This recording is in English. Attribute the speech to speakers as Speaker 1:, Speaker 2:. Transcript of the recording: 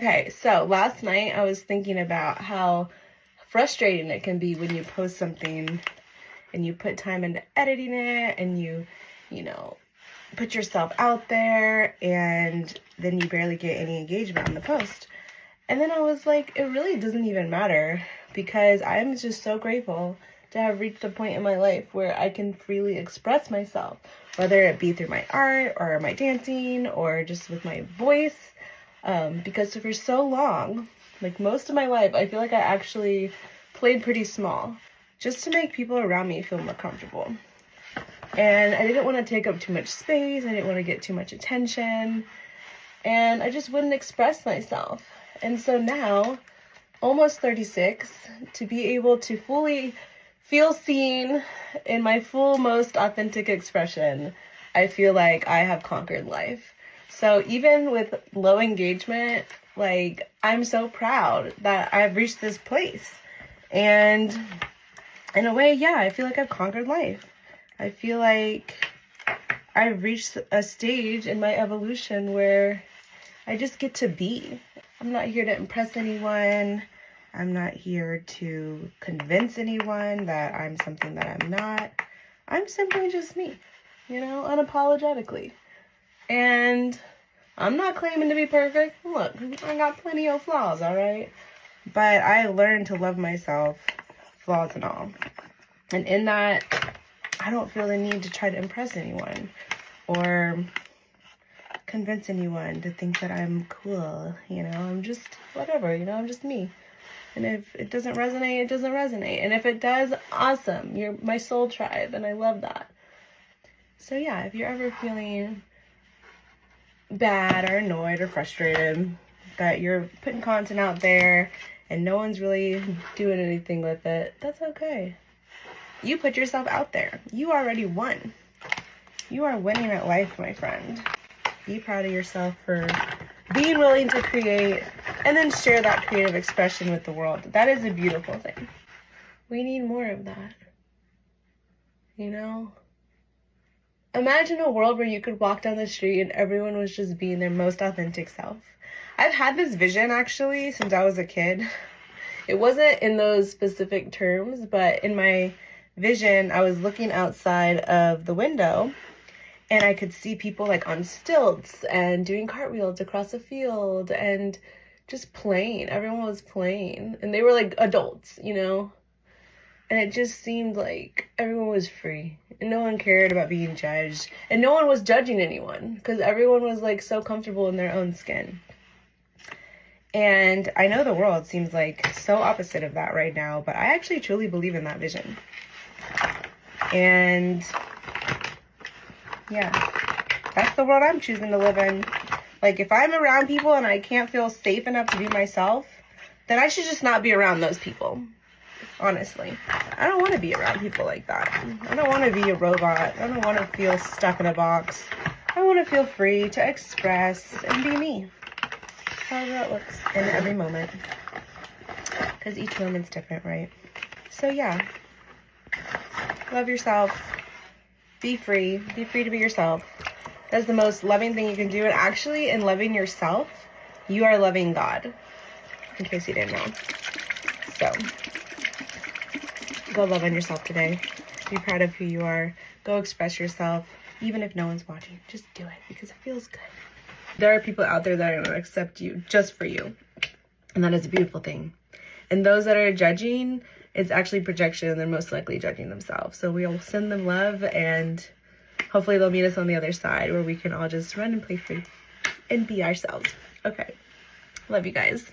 Speaker 1: Okay, so last night I was thinking about how frustrating it can be when you post something and you put time into editing it and you know, put yourself out there and then you barely get any engagement on the post. And then I was like, it really doesn't even matter because I'm just so grateful to have reached a point in my life where I can freely express myself, whether it be through my art or my dancing or just with my voice. Because for so long, like most of my life, I feel like I actually played pretty small just to make people around me feel more comfortable. And I didn't want to take up too much space. I didn't want to get too much attention. And I just wouldn't express myself. And so now, almost 36, to be able to fully feel seen in my full, most authentic expression, I feel like I have conquered life. So even with low engagement, like, I'm so proud that I've reached this place. And in a way, yeah, I feel like I've conquered life. I feel like I've reached a stage in my evolution where I just get to be. I'm not here to impress anyone. I'm not here to convince anyone that I'm something that I'm not. I'm simply just me, unapologetically. And I'm not claiming to be perfect. Look, I got plenty of flaws, all right? But I learned to love myself, flaws and all. And in that, I don't feel the need to try to impress anyone or convince anyone to think that I'm cool. I'm just whatever, I'm just me. And if it doesn't resonate, it doesn't resonate. And if it does, awesome. You're my soul tribe, and I love that. So yeah, if you're ever feeling bad or annoyed or frustrated that you're putting content out there and no one's really doing anything with it, that's okay. You put yourself out there. You already won. You are winning at life, my friend. Be proud of yourself for being willing to create and then share that creative expression with the world. That is a beautiful thing. We need more of that. Imagine a world where you could walk down the street and everyone was just being their most authentic self. I've had this vision actually since I was a kid. It wasn't in those specific terms, but in my vision, I was looking outside of the window and I could see people like on stilts and doing cartwheels across a field and just playing. Everyone was playing and they were like adults, And it just seemed like everyone was free and no one cared about being judged and no one was judging anyone because everyone was like so comfortable in their own skin. And I know the world seems like so opposite of that right now, but I actually truly believe in that vision. And yeah, that's the world I'm choosing to live in. Like if I'm around people and I can't feel safe enough to be myself, then I should just not be around those people. Honestly, I don't want to be around people like that. I don't want to be a robot. I don't want to feel stuck in a box. I want to feel free to express and be me, however it looks in every moment. Because each moment's different, right? So yeah, love yourself. Be free. Be free to be yourself. That's the most loving thing you can do. And actually, in loving yourself, you are loving God. In case you didn't know. So go love on yourself today. Be proud of who you are. Go express yourself, even if no one's watching. Just do it because it feels good. There are people out there that are going to accept you just for you. And that is a beautiful thing. And those that are judging, it's actually projection and they're most likely judging themselves. So we'll send them love and hopefully they'll meet us on the other side where we can all just run and play free and be ourselves. Okay. Love you guys.